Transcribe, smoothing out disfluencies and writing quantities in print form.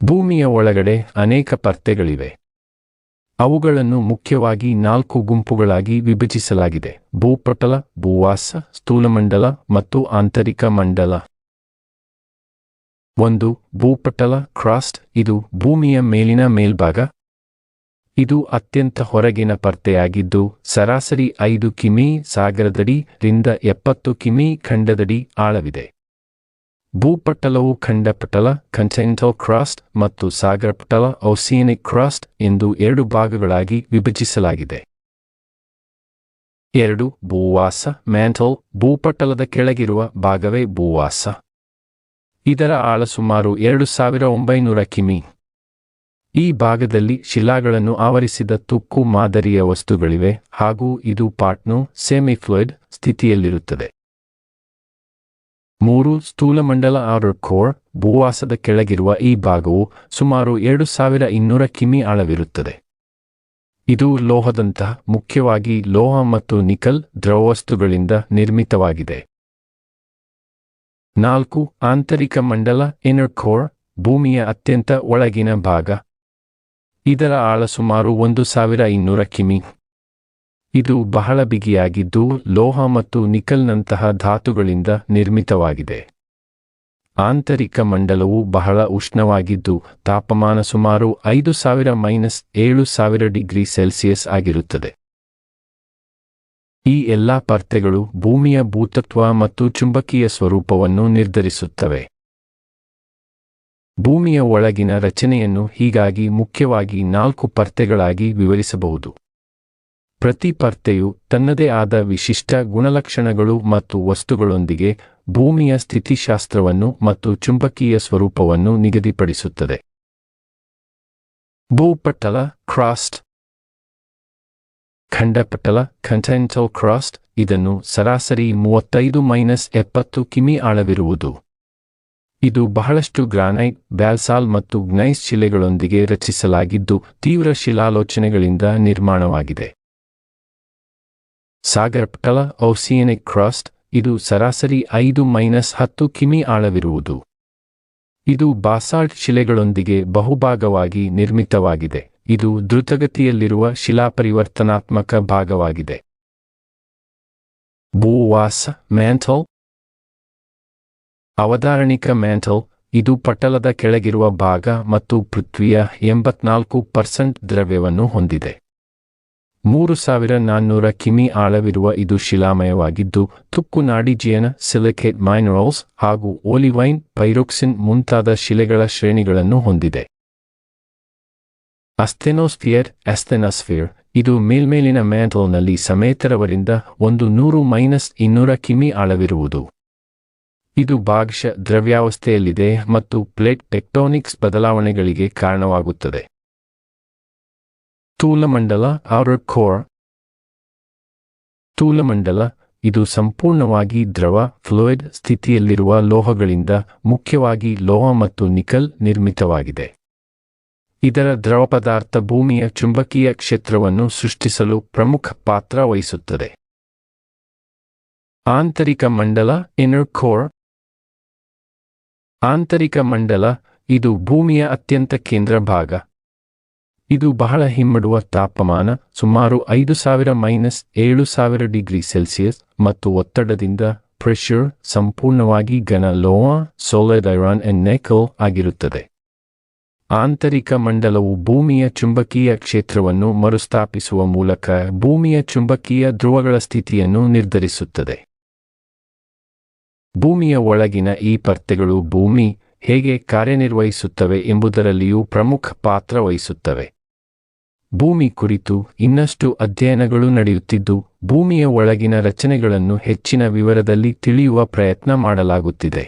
ಭೂಮಿಯ ಒಳಗಡೆ ಅನೇಕ ಪರ್ತೆಗಳಿವೆ. ಅವುಗಳನ್ನು ಮುಖ್ಯವಾಗಿ 4 ಗುಂಪುಗಳಾಗಿ ವಿಭಜಿಸಲಾಗಿದೆ: ಭೂಪಟಲ, ಭೂವಾಸ, ಸ್ಥೂಲಮಂಡಲ ಮತ್ತು ಆಂತರಿಕ ಮಂಡಲ. 1. ಭೂಪಟಲ ಕ್ರಾಸ್ಟ್. ಇದು ಭೂಮಿಯ ಮೇಲಿನ ಮೇಲ್ಭಾಗ. ಇದು ಅತ್ಯಂತ ಹೊರಗಿನ ಪರ್ತೆಯಾಗಿದ್ದು ಸರಾಸರಿ 5 ಕಿಮಿ ಸಾಗರದಡಿ ರಿಂದ 70 ಕಿಮಿ ಖಂಡದಡಿ ಆಳವಿದೆ. ಭೂಪಟಲವು ಖಂಡಪಟಲ ಕಂಟಿನೆಂಟಲ್ ಕ್ರಾಸ್ಟ್ ಮತ್ತು ಸಾಗರಪಟಲ ಓಸಿಯಾನಿಕ್ ಕ್ರಾಸ್ಟ್ ಎಂದು 2 ಭಾಗಗಳಾಗಿ ವಿಭಜಿಸಲಾಗಿದೆ. 2. ಭೂವಾಸ ಮ್ಯಾಂಟಲ್. ಭೂಪಟಲದ ಕೆಳಗಿರುವ ಭಾಗವೇ ಭೂವಾಸ. ಇದರ ಆಳ ಸುಮಾರು 2900 ಕಿಮಿ. ಈ ಭಾಗದಲ್ಲಿ ಶಿಲಾಗಳನ್ನು ಆವರಿಸಿದ ತುಕ್ಕು ಮಾದರಿಯ ವಸ್ತುಗಳಿವೆ ಹಾಗೂ ಇದು ಪಾಟ್ನು ಸೆಮಿಫ್ಲೂಯಿಡ್ ಸ್ಥಿತಿಯಲ್ಲಿರುತ್ತದೆ. 3. ಸ್ಥೂಲಮಂಡಲ ಔಟರ್ ಕೋರ್. ಭೂವಾಸದ ಕೆಳಗಿರುವ ಈ ಭಾಗವು ಸುಮಾರು 2200 ಕಿಮಿ ಆಳವಿರುತ್ತದೆ. ಇದು ಲೋಹದಂತಹ, ಮುಖ್ಯವಾಗಿ ಲೋಹ ಮತ್ತು ನಿಕಲ್ ದ್ರವವಸ್ತುಗಳಿಂದ ನಿರ್ಮಿತವಾಗಿದೆ. 4. ಆಂತರಿಕ ಮಂಡಲ ಇನ್ನರ್ ಕೋರ್. ಭೂಮಿಯ ಅತ್ಯಂತ ಒಳಗಿನ ಭಾಗ. ಇದರ ಆಳ ಸುಮಾರು 1200 ಕಿಮಿ. ಇದು ಬಹಳ ಬಿಗಿಯಾಗಿದ್ದು ಲೋಹ ಮತ್ತು ನಿಕಲ್ನಂತಹ ಧಾತುಗಳಿಂದ ನಿರ್ಮಿತವಾಗಿದೆ. ಆಂತರಿಕ ಮಂಡಲವು ಬಹಳ ಉಷ್ಣವಾಗಿದ್ದು ತಾಪಮಾನ ಸುಮಾರು 5000-7000 ಡಿಗ್ರಿ ಸೆಲ್ಸಿಯಸ್ ಆಗಿರುತ್ತದೆ. ಈ ಎಲ್ಲಾ ಪರ್ತೆಗಳು ಭೂಮಿಯ ಭೂತತ್ವ ಮತ್ತು ಚುಂಬಕೀಯ ಸ್ವರೂಪವನ್ನು ನಿರ್ಧರಿಸುತ್ತವೆ. ಭೂಮಿಯ ಒಳಗಿನ ರಚನೆಯನ್ನು ಹೀಗಾಗಿ ಮುಖ್ಯವಾಗಿ 4 ಪರ್ತೆಗಳಾಗಿ ವಿವರಿಸಬಹುದು. ಪ್ರತಿ ಪರ್ತೆಯು ತನ್ನದೇ ಆದ ವಿಶಿಷ್ಟ ಗುಣಲಕ್ಷಣಗಳು ಮತ್ತು ವಸ್ತುಗಳೊಂದಿಗೆ ಭೂಮಿಯ ಸ್ಥಿತಿಶಾಸ್ತ್ರವನ್ನು ಮತ್ತು ಚುಂಬಕೀಯ ಸ್ವರೂಪವನ್ನು ನಿಗದಿಪಡಿಸುತ್ತದೆ. ಭೂಪಟಲ ಕ್ರಾಸ್ಟ್. ಖಂಡಪಟಲ ಕಂಟಿನೆಂಟಲ್ ಕ್ರಾಸ್ಟ್. ಇದನ್ನು ಸರಾಸರಿ 35-70 ಕಿಮಿ ಆಳವಿರುವುದು. ಇದು ಬಹಳಷ್ಟು ಗ್ರಾನೈಟ್, ಬ್ಯಾಲ್ಸಾಲ್ ಮತ್ತು ಗ್ನೈಸ್ ಶಿಲೆಗಳೊಂದಿಗೆ ರಚಿಸಲಾಗಿದ್ದು ತೀವ್ರ ಶಿಲಾಲೋಚನೆಗಳಿಂದ ನಿರ್ಮಾಣವಾಗಿದೆ. ಸಾಗರಪಟಲ ಓಸಿಯಾನಿಕ್ ಕ್ರಾಸ್ಟ್. ಇದು ಸರಾಸರಿ 5-10 ಕಿಮಿ ಆಳವಿರುವುದು. ಇದು ಬಾಸಾಲ್ಟ್ ಶಿಲೆಗಳೊಂದಿಗೆ ಬಹುಭಾಗವಾಗಿ ನಿರ್ಮಿತವಾಗಿದೆ. ಇದು ದ್ರುತಗತಿಯಲ್ಲಿರುವ ಶಿಲಾಪರಿವರ್ತನಾತ್ಮಕ ಭಾಗವಾಗಿದೆ. ಭೂವಾಸ ಮ್ಯಾಂಟಲ್. ಅವಧಾರಣಿಕ ಮ್ಯಾಂಟಲ್. ಇದು ಪಟಲದ ಕೆಳಗಿರುವ ಭಾಗ ಮತ್ತು ಪೃಥ್ವಿಯ 84% ದ್ರವ್ಯವನ್ನು ಹೊಂದಿದೆ. 3400 ಕಿಮಿ ಆಳವಿರುವ ಇದು ಶಿಲಾಮಯವಾಗಿದ್ದು ತುಕ್ಕು ನಾಡಿಜಿಯನ, ಸಿಲಿಕೇಟ್ ಮೈನರಲ್ಸ್ ಹಾಗೂ ಓಲಿವೈನ್, ಪೈರೋಕ್ಸಿನ್ ಮುಂತಾದ ಶಿಲೆಗಳ ಶ್ರೇಣಿಗಳನ್ನು ಹೊಂದಿದೆ. ಅಸ್ಥೆನೋಸ್ಫಿಯರ್. ಇದು ಮೇಲ್ಮೇಲಿನ ಮ್ಯಾಂಟಲ್ನಲ್ಲಿ ಸಮೇತರವರಿಂದ 100-200 ಕಿಮಿ ಆಳವಿರುವುದು. ಇದು ಭಾಗಶಃ ದ್ರವ್ಯಾವಸ್ಥೆಯಲ್ಲಿದೆ ಮತ್ತು ಪ್ಲೇಟ್ ಟೆಕ್ಟೋನಿಕ್ಸ್ ಬದಲಾವಣೆಗಳಿಗೆ ಕಾರಣವಾಗುತ್ತದೆ. ಸ್ಥೂಲಮಂಡಲ ಔಟರ್ ಕೋರ್. ಸ್ಥೂಲಮಂಡಲ. ಇದು ಸಂಪೂರ್ಣವಾಗಿ ದ್ರವ ಫ್ಲೂಯಿಡ್ ಸ್ಥಿತಿಯಲ್ಲಿರುವ ಲೋಹಗಳಿಂದ, ಮುಖ್ಯವಾಗಿ ಲೋಹ ಮತ್ತು ನಿಕಲ್ ನಿರ್ಮಿತವಾಗಿದೆ. ಇದರ ದ್ರವ ಪದಾರ್ಥ ಭೂಮಿಯ ಚುಂಬಕೀಯ ಕ್ಷೇತ್ರವನ್ನು ಸೃಷ್ಟಿಸಲು ಪ್ರಮುಖ ಪಾತ್ರ ವಹಿಸುತ್ತದೆ. ಆಂತರಿಕ ಮಂಡಲ ಇನ್ನರ್ ಕೋರ್. ಆಂತರಿಕ ಮಂಡಲ. ಇದು ಭೂಮಿಯ ಅತ್ಯಂತ ಕೇಂದ್ರ ಭಾಗ. ಇದು ಬಹಳ ಹಿಮ್ಮಡುವ ತಾಪಮಾನ ಸುಮಾರು 5000-7000 ಡಿಗ್ರಿ ಸೆಲ್ಸಿಯಸ್ ಮತ್ತು ಒತ್ತಡದಿಂದ ಪ್ರೆಷರ್ ಸಂಪೂರ್ಣವಾಗಿ ಘನ ಲೋಹ, ಸೋಲಿಡ್ ಐರನ್ ಅಂಡ್ ನಿಕಲ್ ಆಗಿರುತ್ತದೆ. ಆಂತರಿಕ ಮಂಡಲವು ಭೂಮಿಯ ಚುಂಬಕೀಯ ಕ್ಷೇತ್ರವನ್ನು ಮರುಸ್ಥಾಪಿಸುವ ಮೂಲಕ ಭೂಮಿಯ ಚುಂಬಕೀಯ ಧ್ರುವಗಳ ಸ್ಥಿತಿಯನ್ನು ನಿರ್ಧರಿಸುತ್ತದೆ. ಭೂಮಿಯ ಒಳಗಿನ ಈ ಪರ್ತೆಗಳು ಭೂಮಿ ಹೇಗೆ ಕಾರ್ಯನಿರ್ವಹಿಸುತ್ತವೆ ಎಂಬುದರಲ್ಲಿಯೂ ಪ್ರಮುಖ ಪಾತ್ರ ವಹಿಸುತ್ತವೆ. ಭೂಮಿ ಕುರಿತು ಇನ್ನಷ್ಟು ಅಧ್ಯಯನಗಳು ನಡೆಯುತ್ತಿದ್ದು ಭೂಮಿಯ ಒಳಗಿನ ರಚನೆಗಳನ್ನು ಹೆಚ್ಚಿನ ವಿವರದಲ್ಲಿ ತಿಳಿಯುವ ಪ್ರಯತ್ನ ಮಾಡಲಾಗುತ್ತಿದೆ.